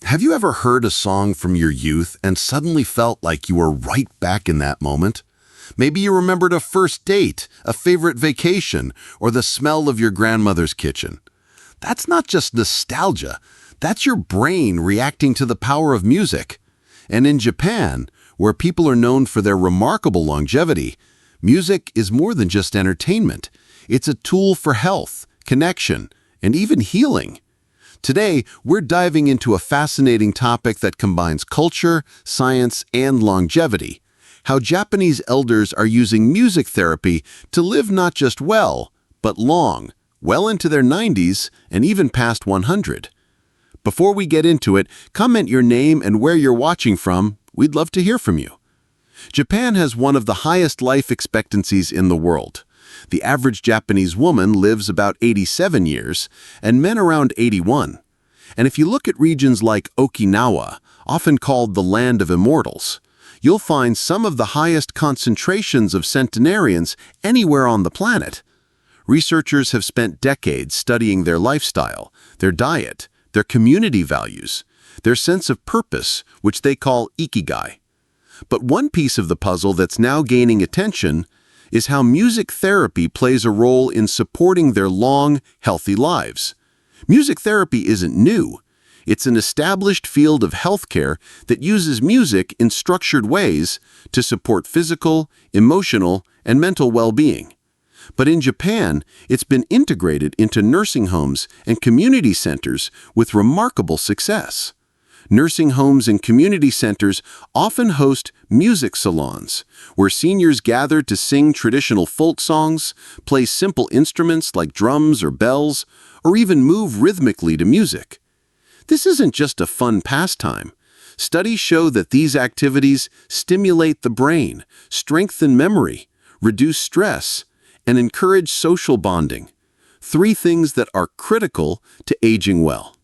Have you ever heard a song from your youth and suddenly felt like you were right back in that moment? Maybe you remembered a first date, a favorite vacation, or the smell of your grandmother's kitchen. That's not just nostalgia. That's your brain reacting to the power of music. And in Japan, where people are known for their remarkable longevity, music is more than just entertainment. It's a tool for health, connection, and even healing. Today, we're diving into a fascinating topic that combines culture, science, and longevity: how Japanese elders are using music therapy to live not just well, but long, well into their 90s and even past 100. Before we get into it, comment your name and where you're watching from. We'd love to hear from you. Japan has one of the highest life expectancies in the world. The average Japanese woman lives about 87 years, and men around 81. And if you look at regions like Okinawa, often called the land of immortals, you'll find some of the highest concentrations of centenarians anywhere on the planet. Researchers have spent decades studying their lifestyle, their diet, their community values, their sense of purpose, which they call ikigai. But one piece of the puzzle that's now gaining attention is how music therapy plays a role in supporting their long, healthy lives. Music therapy isn't new. It's an established field of healthcare that uses music in structured ways to support physical, emotional, and mental well-being. But in Japan, it's been integrated into nursing homes and community centers with remarkable success. Nursing homes and community centers often host music salons, where seniors gather to sing traditional folk songs, play simple instruments like drums or bells, or even move rhythmically to music. This isn't just a fun pastime. Studies show that these activities stimulate the brain, strengthen memory, reduce stress, and encourage social bonding. Three things that are critical to aging well.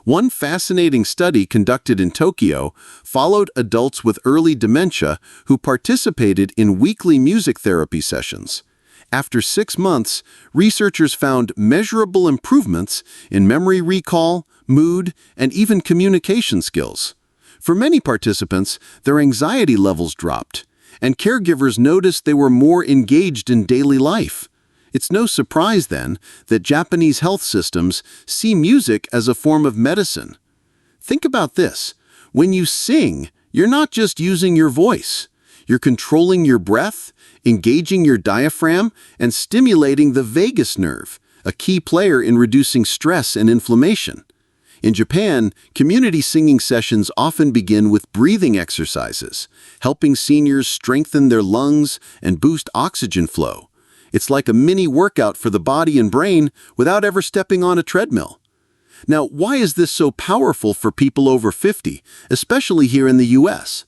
One fascinating study conducted in Tokyo followed adults with early dementia who participated in weekly music therapy sessions. After 6 months, researchers found measurable improvements in memory recall, mood, and even communication skills. For many participants, their anxiety levels dropped, and caregivers noticed they were more engaged in daily life. It's no surprise, then, that Japanese health systems see music as a form of medicine. Think about this. When you sing, you're not just using your voice. You're controlling your breath, engaging your diaphragm, and stimulating the vagus nerve, a key player in reducing stress and inflammation. In Japan, community singing sessions often begin with breathing exercises, helping seniors strengthen their lungs and boost oxygen flow. It's like a mini workout for the body and brain without ever stepping on a treadmill. Now, why is this so powerful for people over 50, especially here in the US?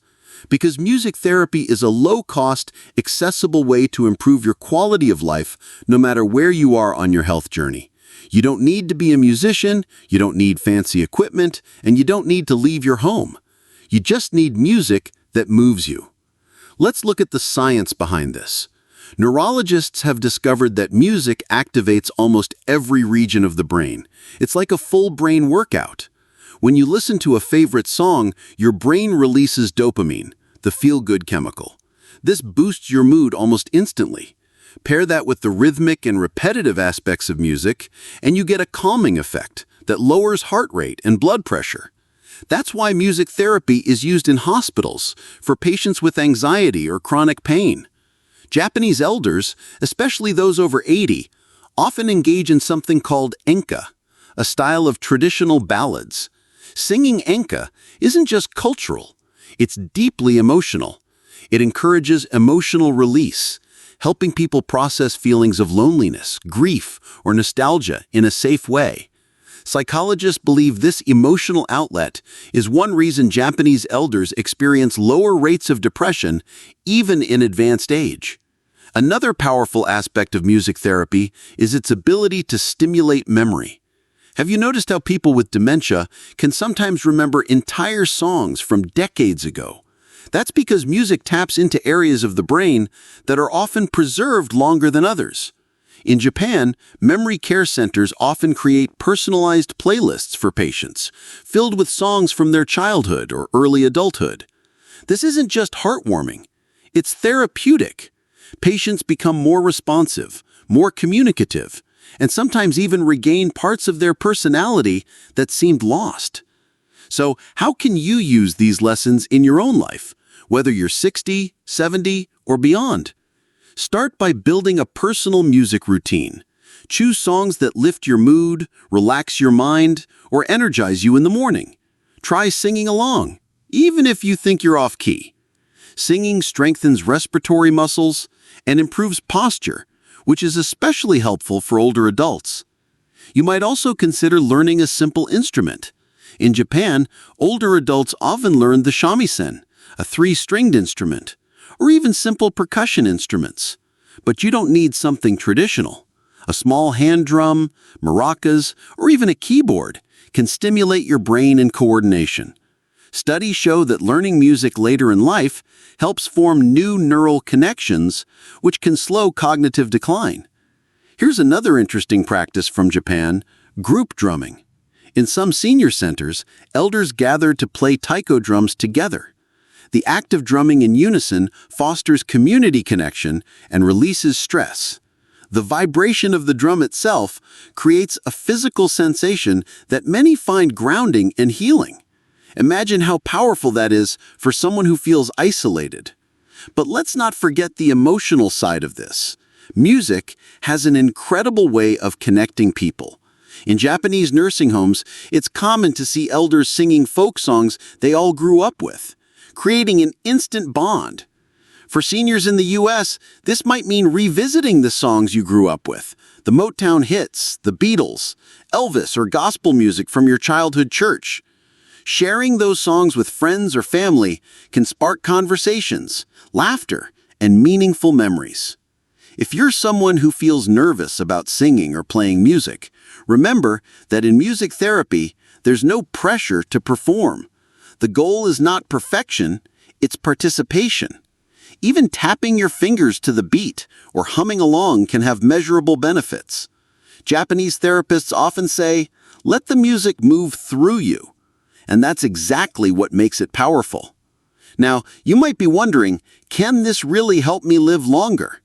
Because music therapy is a low-cost, accessible way to improve your quality of life no matter where you are on your health journey. You don't need to be a musician, you don't need fancy equipment, and you don't need to leave your home. You just need music that moves you. Let's look at the science behind this. Neurologists have discovered that music activates almost every region of the brain. It's like a full brain workout. When you listen to a favorite song, your brain releases dopamine, the feel-good chemical. This boosts your mood almost instantly. Pair that with the rhythmic and repetitive aspects of music, and you get a calming effect that lowers heart rate and blood pressure. That's why music therapy is used in hospitals for patients with anxiety or chronic pain. Japanese elders, especially those over 80, often engage in something called enka, a style of traditional ballads. Singing enka isn't just cultural, it's deeply emotional. It encourages emotional release, helping people process feelings of loneliness, grief, or nostalgia in a safe way. Psychologists believe this emotional outlet is one reason Japanese elders experience lower rates of depression even in advanced age. Another powerful aspect of music therapy is its ability to stimulate memory. Have you noticed how people with dementia can sometimes remember entire songs from decades ago? That's because music taps into areas of the brain that are often preserved longer than others. In Japan, memory care centers often create personalized playlists for patients, filled with songs from their childhood or early adulthood. This isn't just heartwarming, it's therapeutic. Patients become more responsive, more communicative, and sometimes even regain parts of their personality that seemed lost. So, how can you use these lessons in your own life, whether you're 60, 70, or beyond? Start by building a personal music routine. Choose songs that lift your mood, relax your mind, or energize you in the morning. Try singing along, even if you think you're off key. Singing strengthens respiratory muscles and improves posture, which is especially helpful for older adults. You might also consider learning a simple instrument. In Japan, older adults often learn the shamisen, a 3-stringed instrument, or even simple percussion instruments. But you don't need something traditional. A small hand drum, maracas, or even a keyboard can stimulate your brain and coordination. Studies show that learning music later in life helps form new neural connections, which can slow cognitive decline. Here's another interesting practice from Japan: group drumming. In some senior centers, elders gather to play taiko drums together. The act of drumming in unison fosters community connection and releases stress. The vibration of the drum itself creates a physical sensation that many find grounding and healing. Imagine how powerful that is for someone who feels isolated. But let's not forget the emotional side of this. Music has an incredible way of connecting people. In Japanese nursing homes, it's common to see elders singing folk songs they all grew up with, creating an instant bond. For seniors in the U.S., this might mean revisiting the songs you grew up with, the Motown hits, the Beatles, Elvis, or gospel music from your childhood church. Sharing those songs with friends or family can spark conversations, laughter, and meaningful memories. If you're someone who feels nervous about singing or playing music, remember that in music therapy, there's no pressure to perform. The goal is not perfection, it's participation. Even tapping your fingers to the beat or humming along can have measurable benefits. Japanese therapists often say, "Let the music move through you." And that's exactly what makes it powerful. Now, you might be wondering, can this really help me live longer?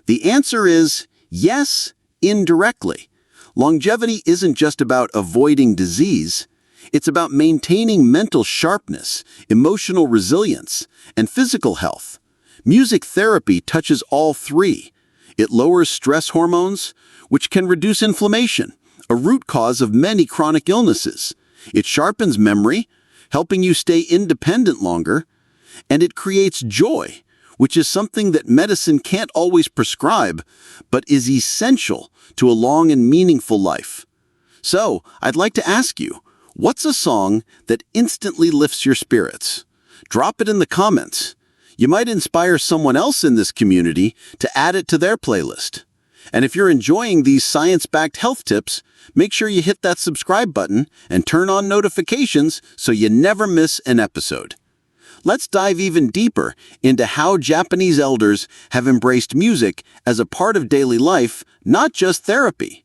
The answer is yes, indirectly. Longevity isn't just about avoiding disease. It's about maintaining mental sharpness, emotional resilience, and physical health. Music therapy touches all three. It lowers stress hormones, which can reduce inflammation, a root cause of many chronic illnesses. It sharpens memory, helping you stay independent longer, and it creates joy, which is something that medicine can't always prescribe, but is essential to a long and meaningful life. So, I'd like to ask you, what's a song that instantly lifts your spirits? Drop it in the comments. You might inspire someone else in this community to add it to their playlist. And if you're enjoying these science-backed health tips, make sure you hit that subscribe button and turn on notifications so you never miss an episode. Let's dive even deeper into how Japanese elders have embraced music as a part of daily life, not just therapy.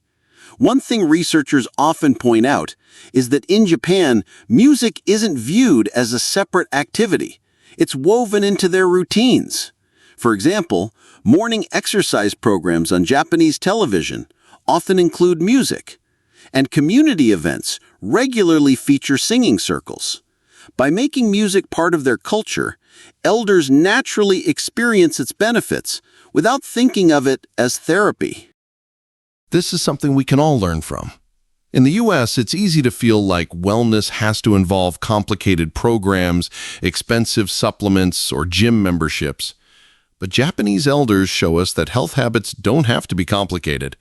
One thing researchers often point out is that in Japan, music isn't viewed as a separate activity. It's woven into their routines. For example, morning exercise programs on Japanese television often include music, and community events regularly feature singing circles. By making music part of their culture, elders naturally experience its benefits without thinking of it as therapy. This is something we can all learn from. In the US, it's easy to feel like wellness has to involve complicated programs, expensive supplements, or gym memberships. But Japanese elders show us that health habits don't have to be complicated.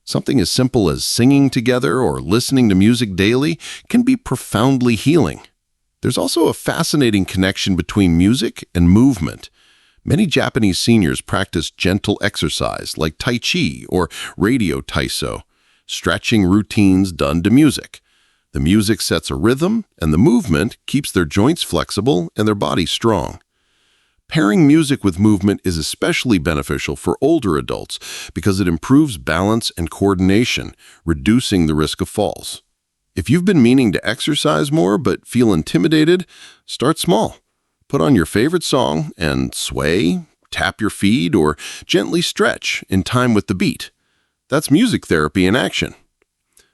Something as simple as singing together or listening to music daily can be profoundly healing. There's also a fascinating connection between music and movement. Many Japanese seniors practice gentle exercise like Tai Chi or radio Taiso, stretching routines done to music. The music sets a rhythm, and the movement keeps their joints flexible and their body strong. Pairing music with movement is especially beneficial for older adults because it improves balance and coordination, reducing the risk of falls. If you've been meaning to exercise more but feel intimidated, start small. Put on your favorite song and sway, tap your feet, or gently stretch in time with the beat. That's music therapy in action.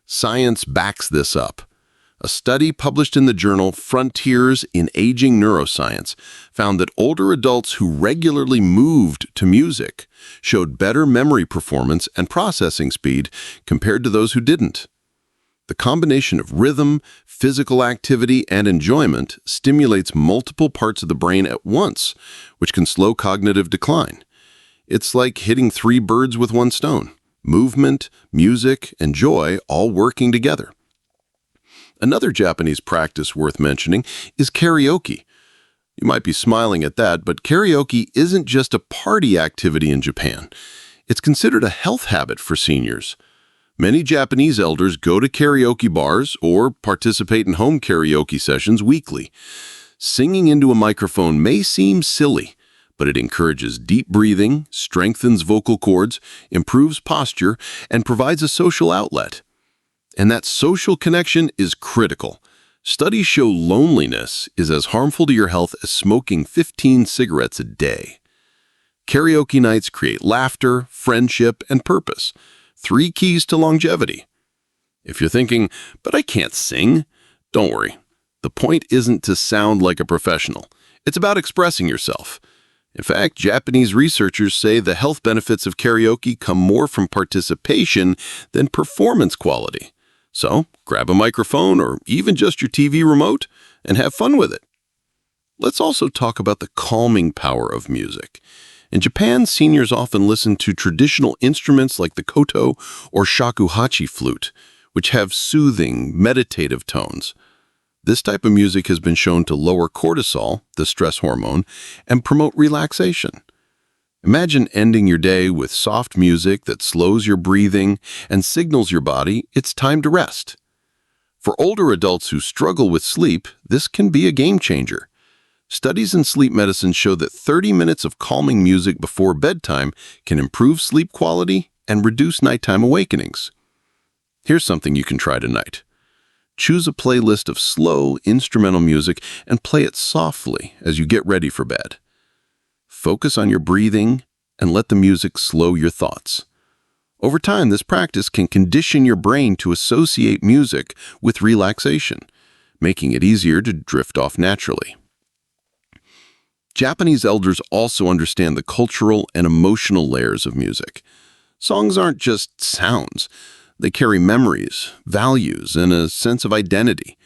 Science backs this up. A study published in the journal Frontiers in Aging Neuroscience found that older adults who regularly moved to music showed better memory performance and processing speed compared to those who didn't. The combination of rhythm, physical activity, and enjoyment stimulates multiple parts of the brain at once, which can slow cognitive decline. It's like hitting 3 birds with 1 stone: movement, music, and joy all working together. Another Japanese practice worth mentioning is karaoke. You might be smiling at that, but karaoke isn't just a party activity in Japan. It's considered a health habit for seniors. Many Japanese elders go to karaoke bars or participate in home karaoke sessions weekly. Singing into a microphone may seem silly, but it encourages deep breathing, strengthens vocal cords, improves posture, and provides a social outlet. And that social connection is critical. Studies show loneliness is as harmful to your health as smoking 15 cigarettes a day. Karaoke nights create laughter, friendship, and purpose. 3 keys to longevity. If you're thinking, but I can't sing, don't worry. The point isn't to sound like a professional. It's about expressing yourself. In fact, Japanese researchers say the health benefits of karaoke come more from participation than performance quality. So, grab a microphone or even just your TV remote and have fun with it. Let's also talk about the calming power of music. In Japan, seniors often listen to traditional instruments like the koto or shakuhachi flute, which have soothing, meditative tones. This type of music has been shown to lower cortisol, the stress hormone, and promote relaxation. Imagine ending your day with soft music that slows your breathing and signals your body it's time to rest. For older adults who struggle with sleep, this can be a game changer. Studies in sleep medicine show that 30 minutes of calming music before bedtime can improve sleep quality and reduce nighttime awakenings. Here's something you can try tonight. Choose a playlist of slow, instrumental music and play it softly as you get ready for bed. Focus on your breathing and let the music slow your thoughts. Over time, this practice can condition your brain to associate music with relaxation, making it easier to drift off naturally. Japanese elders also understand the cultural and emotional layers of music. Songs aren't just sounds. They carry memories, values, and a sense of identity.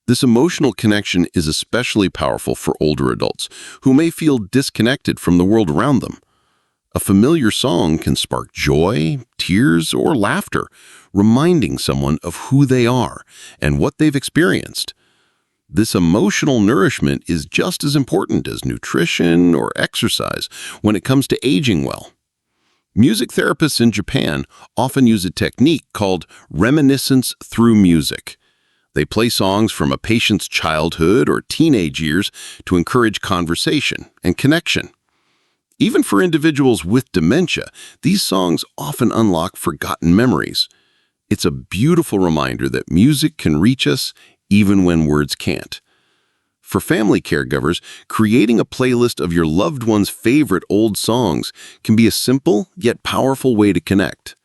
This emotional connection is especially powerful for older adults who may feel disconnected from the world around them. A familiar song can spark joy, tears, or laughter, reminding someone of who they are and what they've experienced. This emotional nourishment is just as important as nutrition or exercise when it comes to aging well. Music therapists in Japan often use a technique called reminiscence through music. They play songs from a patient's childhood or teenage years to encourage conversation and connection. Even for individuals with dementia, these songs often unlock forgotten memories. It's a beautiful reminder that music can reach us even when words can't. For family caregivers, creating a playlist of your loved one's favorite old songs can be a simple yet powerful way to connect.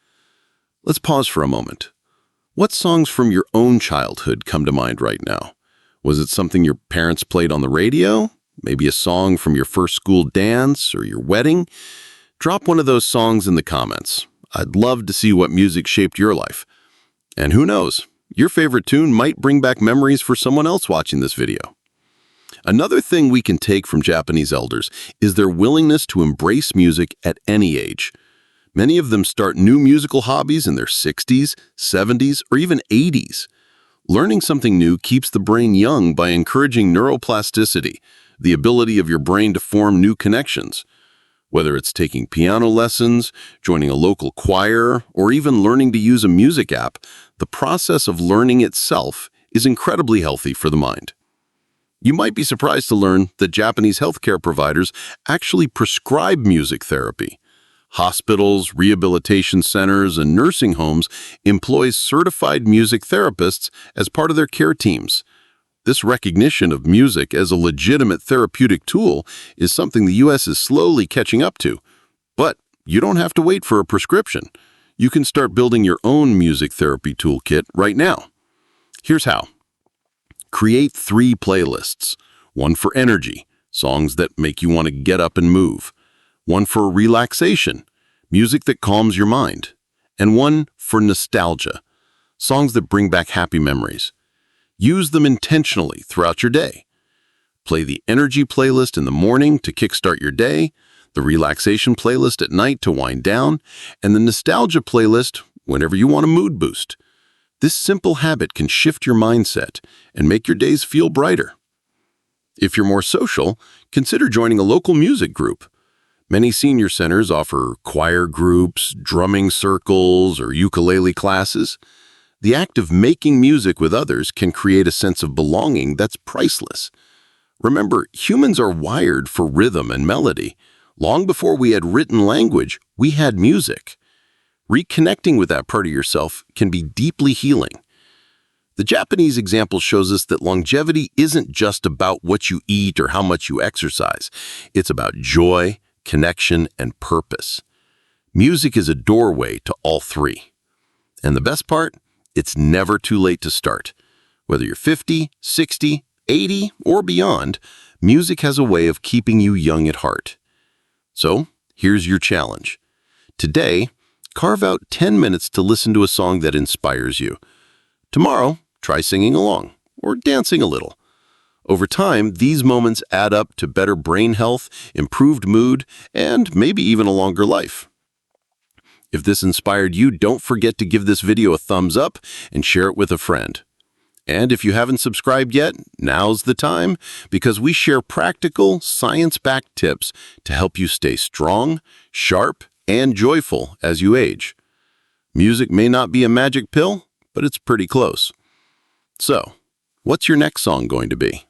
Let's pause for a moment. What songs from your own childhood come to mind right now? Was it something your parents played on the radio? Maybe a song from your first school dance or your wedding? Drop one of those songs in the comments. I'd love to see what music shaped your life. And who knows, your favorite tune might bring back memories for someone else watching this video. Another thing we can take from Japanese elders is their willingness to embrace music at any age. Many of them start new musical hobbies in their 60s, 70s, or even 80s. Learning something new keeps the brain young by encouraging neuroplasticity, the ability of your brain to form new connections. Whether it's taking piano lessons, joining a local choir, or even learning to use a music app, the process of learning itself is incredibly healthy for the mind. You might be surprised to learn that Japanese healthcare providers actually prescribe music therapy. Hospitals, rehabilitation centers, and nursing homes employ certified music therapists as part of their care teams. This recognition of music as a legitimate therapeutic tool is something the U.S. is slowly catching up to. But you don't have to wait for a prescription. You can start building your own music therapy toolkit right now. Here's how. Create 3 playlists. One for energy, songs that make you want to get up and move. One for relaxation, music that calms your mind. And one for nostalgia, songs that bring back happy memories. Use them intentionally throughout your day. Play the energy playlist in the morning to kickstart your day, the relaxation playlist at night to wind down, and the nostalgia playlist whenever you want a mood boost. This simple habit can shift your mindset and make your days feel brighter. If you're more social, consider joining a local music group. Many senior centers offer choir groups, drumming circles, or ukulele classes. The act of making music with others can create a sense of belonging that's priceless. Remember, humans are wired for rhythm and melody. Long before we had written language, we had music. Reconnecting with that part of yourself can be deeply healing. The Japanese example shows us that longevity isn't just about what you eat or how much you exercise. It's about joy, connection, and purpose. Music is a doorway to all 3. And the best part? It's never too late to start. Whether you're 50, 60, 80, or beyond, music has a way of keeping you young at heart. So, here's your challenge. Today, carve out 10 minutes to listen to a song that inspires you. Tomorrow, try singing along or dancing a little. Over time, these moments add up to better brain health, improved mood, and maybe even a longer life. If this inspired you, don't forget to give this video a thumbs up and share it with a friend. And if you haven't subscribed yet, now's the time, because we share practical, science-backed tips to help you stay strong, sharp, and joyful as you age. Music may not be a magic pill, but it's pretty close. So, what's your next song going to be?